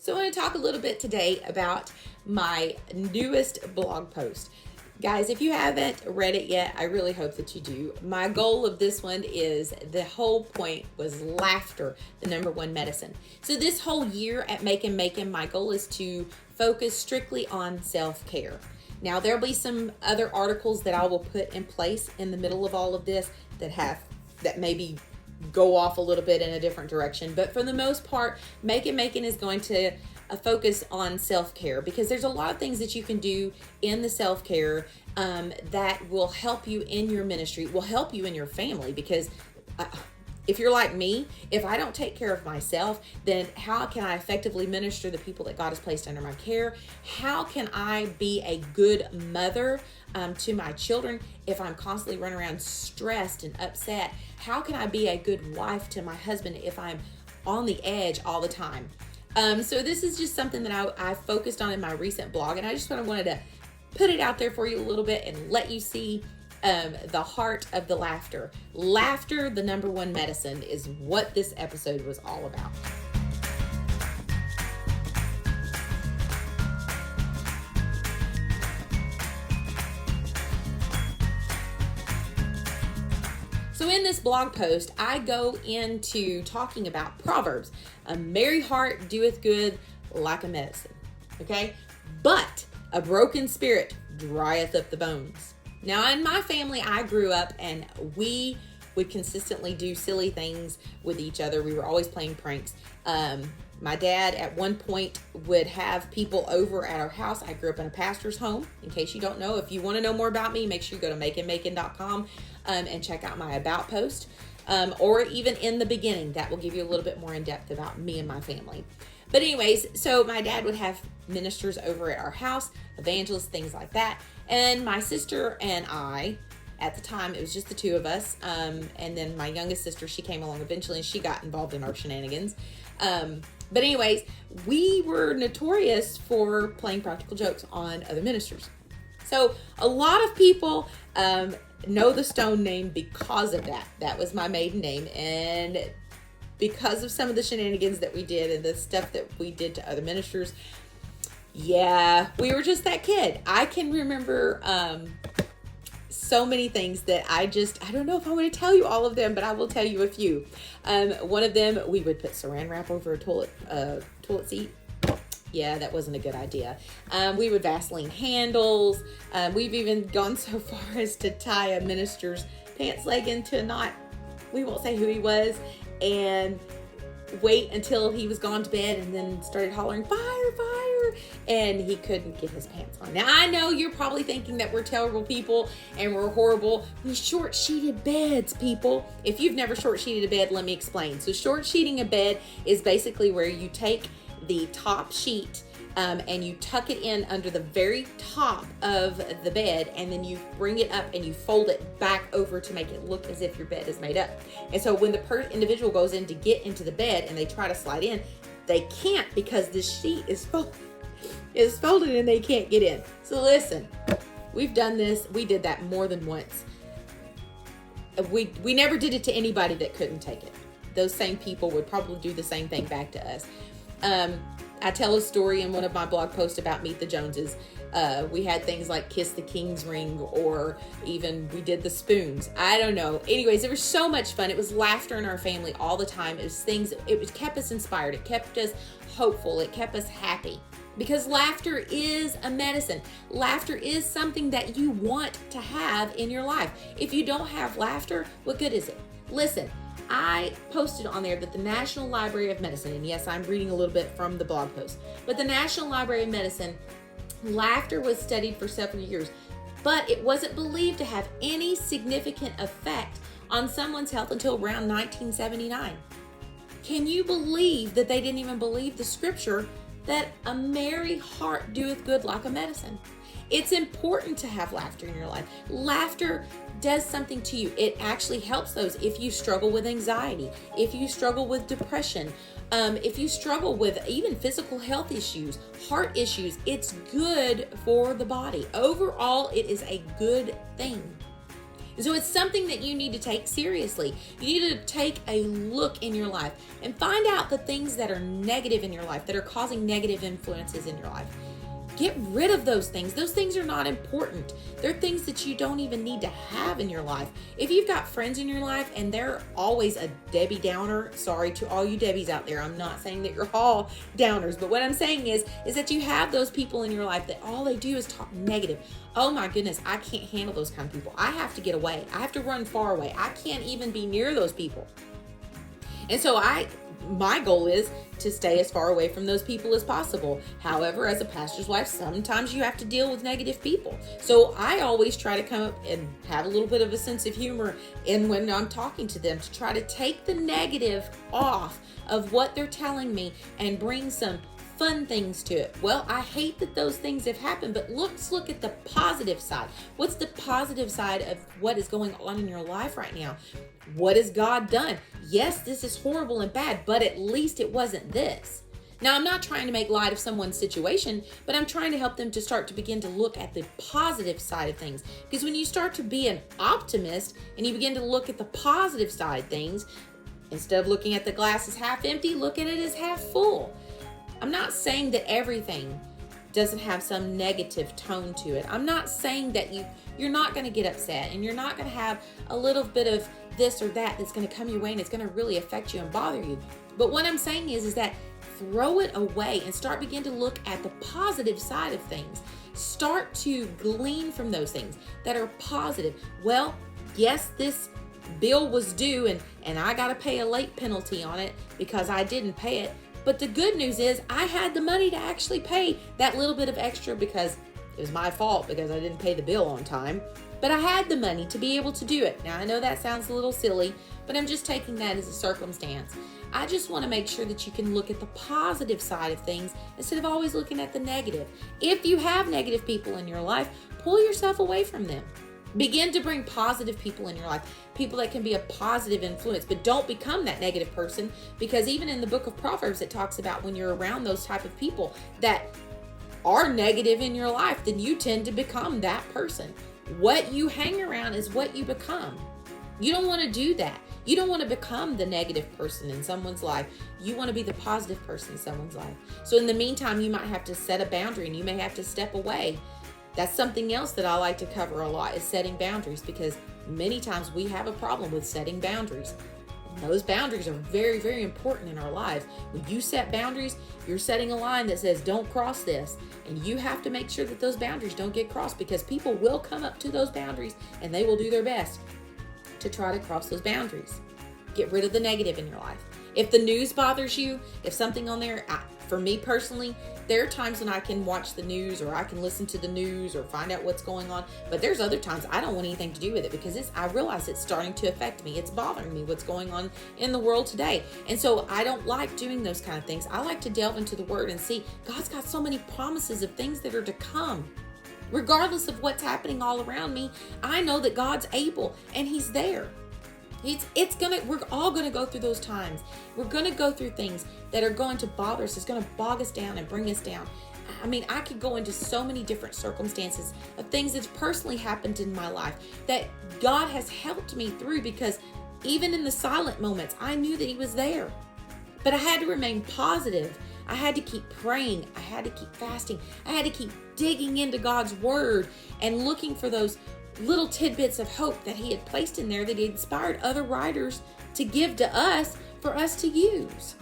So I want to talk a little bit today about my newest blog post. Guys, if you haven't read it yet, I really hope that you do. My goal of this one is, the whole point was laughter, the number one medicine. So this whole year at Macon, my goal is to focus strictly on self-care. Now, there'll be some other articles that I will put in place in the middle of all of this that maybe go off a little bit in a different direction. But for the most part, Macon is going to focus on self-care, because there's a lot of things that you can do in the self-care that will help you in your ministry, will help you in your family. Because if you're like me, if I don't take care of myself, then how can I effectively minister the people that God has placed under my care? How can I be a good mother to my children if I'm constantly running around stressed and upset? How can I be a good wife to my husband if I'm on the edge all the time? So this is just something that I focused on in my recent blog, and I just wanted to put it out there for you a little bit and let you see the heart of the laughter. Laughter, the number one medicine, is what this episode was all about. So in this blog post, I go into talking about Proverbs. A merry heart doeth good like a medicine. Okay? But a broken spirit drieth up the bones. Now, in my family, I grew up and we would consistently do silly things with each other. We were always playing pranks. My dad at one point would have people over at our house. I grew up in a pastor's home. In case you don't know, if you want to know more about me, make sure you go to Macon.com and check out my about post. Or even in the beginning, that will give you a little bit more in depth about me and my family. But anyways, so my dad would have ministers over at our house, evangelists, things like that. And my sister and I, at the time, it was just the two of us. And then my youngest sister, she came along eventually and she got involved in our shenanigans. But anyways, we were notorious for playing practical jokes on other ministers. So a lot of people know the Stone name because of that. That was my maiden name. And because of some of the shenanigans that we did and the stuff that we did to other ministers, yeah, we were just that kid. I can remember so many things that I don't know if I want to tell you all of them, but I will tell you a few. One of them, we would put saran wrap over a toilet seat. Yeah, that wasn't a good idea. We would Vaseline handles. We've even gone so far as to tie a minister's pants leg into a knot. We won't say who he was, and wait until he was gone to bed and then started hollering, "Fire, fire!" And he couldn't get his pants on. Now, I know you're probably thinking that we're terrible people and we're horrible. We short-sheeted beds, people. If you've never short-sheeted a bed, let me explain. So short-sheeting a bed is basically where you take the top sheet and you tuck it in under the very top of the bed, and then you bring it up and you fold it back over to make it look as if your bed is made up. And so when the individual goes in to get into the bed and they try to slide in, they can't, because this sheet is folded and they can't get in. So listen, we've done this. We did that more than once. We never did it to anybody that couldn't take it. Those same people would probably do the same thing back to us. I tell a story in one of my blog posts about Meet the Joneses. We had things like kiss the king's ring, or even we did the spoons. I don't know. Anyways, it was so much fun. It was laughter in our family all the time. It kept us inspired. It kept us hopeful. It kept us happy, because laughter is a medicine. Laughter is something that you want to have in your life. If you don't have laughter, what good is it? Listen, I posted on there that the National Library of Medicine, and yes, I'm reading a little bit from the blog post, but the National Library of Medicine, laughter was studied for several years, but it wasn't believed to have any significant effect on someone's health until around 1979. Can you believe that they didn't even believe the scripture that a merry heart doeth good like a medicine? It's important to have laughter in your life. Laughter does something to you. It actually helps those if you struggle with anxiety, if you struggle with depression, if you struggle with even physical health issues, heart issues. It's good for the body. Overall, it is a good thing. So it's something that you need to take seriously. You need to take a look in your life and find out the things that are negative in your life, that are causing negative influences in your life. Get rid of those things. Those things are not important. They're things that you don't even need to have in your life. If you've got friends in your life and they're always a Debbie Downer, sorry to all you Debbies out there. I'm not saying that you're all downers, but what I'm saying is that you have those people in your life that all they do is talk negative. Oh my goodness, I can't handle those kind of people. I have to get away. I have to run far away. I can't even be near those people. And so my goal is to stay as far away from those people as possible. However, as a pastor's wife, sometimes you have to deal with negative people. So I always try to come up and have a little bit of a sense of humor in when I'm talking to them, to try to take the negative off of what they're telling me and bring some fun things to it. Well, I hate that those things have happened, but let's look at the positive side. What's the positive side of what is going on in your life right now? What has God done? Yes, this is horrible and bad, but at least it wasn't this. Now, I'm not trying to make light of someone's situation, but I'm trying to help them to start to begin to look at the positive side of things. Because when you start to be an optimist and you begin to look at the positive side of things, instead of looking at the glass as half empty, look at it as half full. I'm not saying that everything doesn't have some negative tone to it. I'm not saying that you're not going to get upset and you're not going to have a little bit of this or that that's going to come your way and it's going to really affect you and bother you. But what I'm saying is that throw it away and start begin to look at the positive side of things. Start to glean from those things that are positive. Well, yes, this bill was due and I got to pay a late penalty on it because I didn't pay it. But the good news is I had the money to actually pay that little bit of extra because it was my fault because I didn't pay the bill on time. But I had the money to be able to do it. Now, I know that sounds a little silly, but I'm just taking that as a circumstance. I just want to make sure that you can look at the positive side of things instead of always looking at the negative. If you have negative people in your life, pull yourself away from them. Begin to bring positive people in your life, people that can be a positive influence, but don't become that negative person, because even in the book of Proverbs, it talks about when you're around those type of people that are negative in your life, then you tend to become that person. What you hang around is what you become. You don't want to do that. You don't want to become the negative person in someone's life. You want to be the positive person in someone's life. So in the meantime, you might have to set a boundary and you may have to step away. That's something else that I like to cover a lot, is setting boundaries, because many times we have a problem with setting boundaries. And those boundaries are very, very important in our lives. When you set boundaries, you're setting a line that says, don't cross this. And you have to make sure that those boundaries don't get crossed, because people will come up to those boundaries and they will do their best to try to cross those boundaries. Get rid of the negative in your life. If the news bothers you, if something on there, for me personally, there are times when I can watch the news or I can listen to the news or find out what's going on. But there's other times I don't want anything to do with it because I realize it's starting to affect me. It's bothering me what's going on in the world today. And so I don't like doing those kind of things. I like to delve into the Word and see God's got so many promises of things that are to come. Regardless of what's happening all around me, I know that God's able and He's there. We're all gonna go through those times. We're gonna go through things that are going to bother us. It's gonna bog us down and bring us down. I mean, I could go into so many different circumstances of things that's personally happened in my life that God has helped me through, because even in the silent moments, I knew that He was there. But I had to remain positive. I had to keep praying. I had to keep fasting. I had to keep digging into God's Word and looking for those little tidbits of hope that He had placed in there, that He inspired other writers to give to us for us to use.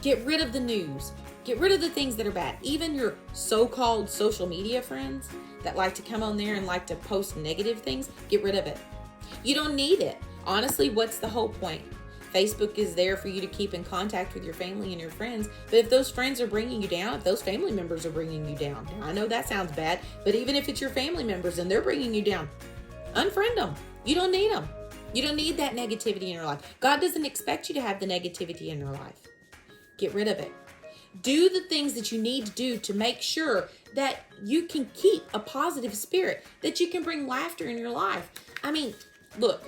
Get rid of the news. Get rid of the things that are bad. Even your so-called social media friends that like to come on there and like to post negative things, get rid of it. You don't need it. Honestly, what's the whole point? Facebook is there for you to keep in contact with your family and your friends. But if those friends are bringing you down, if those family members are bringing you down, now, I know that sounds bad, but even if it's your family members and they're bringing you down, unfriend them. You don't need them. You don't need that negativity in your life. God doesn't expect you to have the negativity in your life. Get rid of it. Do the things that you need to do to make sure that you can keep a positive spirit, that you can bring laughter in your life. I mean, look,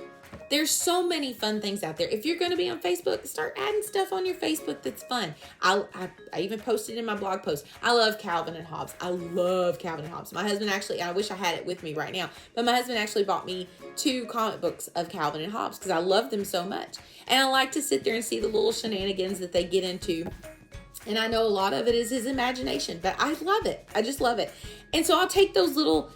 There's so many fun things out there. If you're going to be on Facebook, start adding stuff on your Facebook that's fun. I even posted in my blog post. I love Calvin and Hobbes. I love Calvin and Hobbes. My husband actually, I wish I had it with me right now, but my husband actually bought me 2 comic books of Calvin and Hobbes because I love them so much. And I like to sit there and see the little shenanigans that they get into. And I know a lot of it is his imagination, but I love it. I just love it. And so I'll take those little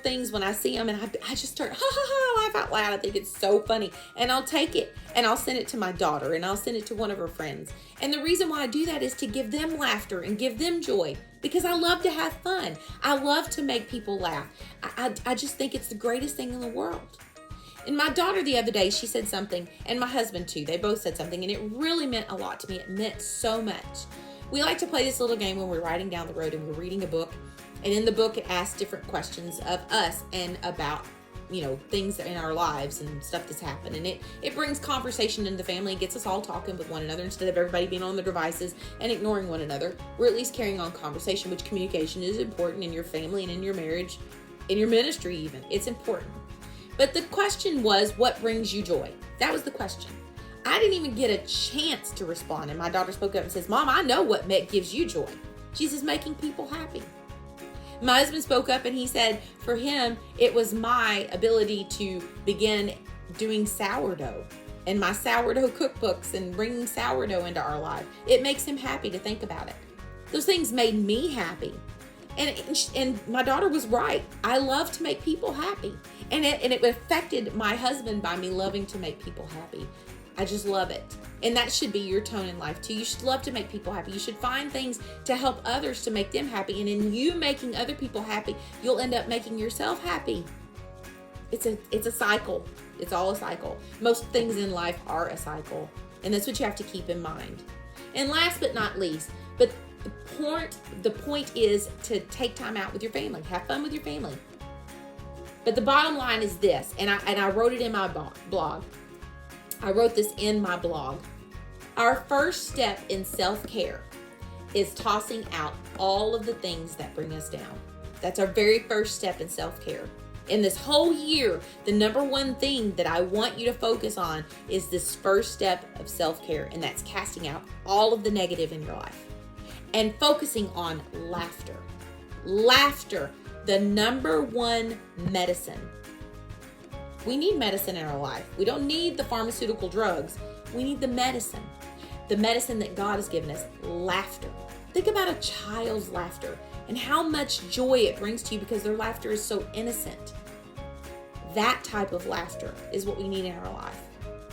things when I see them, and I just start laugh out loud. I think it's so funny. And I'll take it and I'll send it to my daughter, and I'll send it to one of her friends. And the reason why I do that is to give them laughter and give them joy, because I love to have fun. I love to make people laugh. I just think it's the greatest thing in the world. And my daughter the other day, she said something, and my husband too. They both said something, and it really meant a lot to me. It meant so much. We like to play this little game when we're riding down the road and we're reading a book. And in the book, it asks different questions of us and about, things in our lives and stuff that's happened. And it brings conversation into the family. It gets us all talking with one another instead of everybody being on their devices and ignoring one another. We're at least carrying on conversation, which communication is important in your family and in your marriage, in your ministry even. It's important. But the question was, what brings you joy? That was the question. I didn't even get a chance to respond. And my daughter spoke up and says, Mom, I know what gives you joy. She says, making people happy. My husband spoke up and he said, for him, it was my ability to begin doing sourdough and my sourdough cookbooks and bringing sourdough into our life. It makes him happy to think about it. Those things made me happy. And my daughter was right. I love to make people happy. And it affected my husband by me loving to make people happy. I just love it. And that should be your tone in life too. You should love to make people happy. You should find things to help others to make them happy. And in you making other people happy, you'll end up making yourself happy. It's a cycle. It's all a cycle. Most things in life are a cycle. And that's what you have to keep in mind. And last but not least, but the point is to take time out with your family. Have fun with your family. But the bottom line is this, and I wrote it in my blog. I wrote this in my blog. Our first step in self-care is tossing out all of the things that bring us down. That's our very first step in self-care. In this whole year, the number one thing that I want you to focus on is this first step of self-care, and that's casting out all of the negative in your life and focusing on laughter. Laughter, the number one medicine. We need medicine in our life. We don't need the pharmaceutical drugs. We need the medicine that God has given us, laughter. Think about a child's laughter and how much joy it brings to you because their laughter is so innocent. That type of laughter is what we need in our life.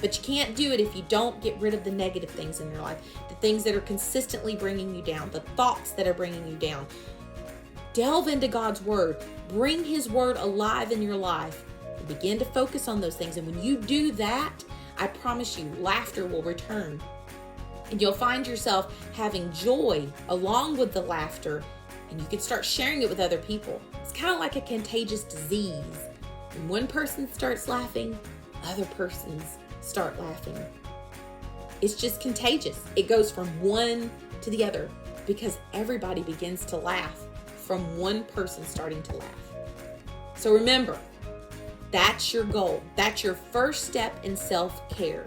But you can't do it if you don't get rid of the negative things in your life, the things that are consistently bringing you down, the thoughts that are bringing you down. Delve into God's word. Bring his word alive in your life. And begin to focus on those things. And when you do that, I promise you, laughter will return. And you'll find yourself having joy along with the laughter. And you can start sharing it with other people. It's kind of like a contagious disease. When one person starts laughing, other persons start laughing. It's just contagious. It goes from one to the other because everybody begins to laugh from one person starting to laugh. So remember, that's your goal. That's your first step in self-care,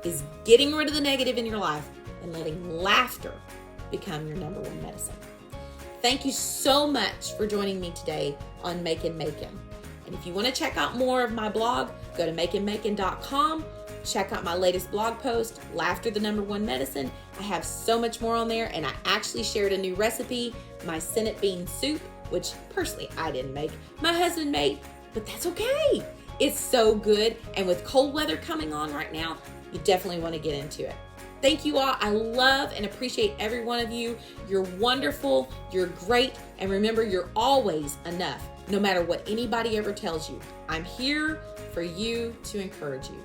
is getting rid of the negative in your life and letting laughter become your number one medicine. Thank you so much for joining me today on Macon. And if you want to check out more of my blog, go to makinmacon.com. Check out my latest blog post, Laughter, the number one medicine. I have so much more on there, and I actually shared a new recipe, my Senate bean soup, which personally I didn't make. My husband made, but that's okay. It's so good, and with cold weather coming on right now, you definitely want to get into it. Thank you all. I love and appreciate every one of you. You're wonderful. You're great. And remember, you're always enough, no matter what anybody ever tells you. I'm here for you to encourage you.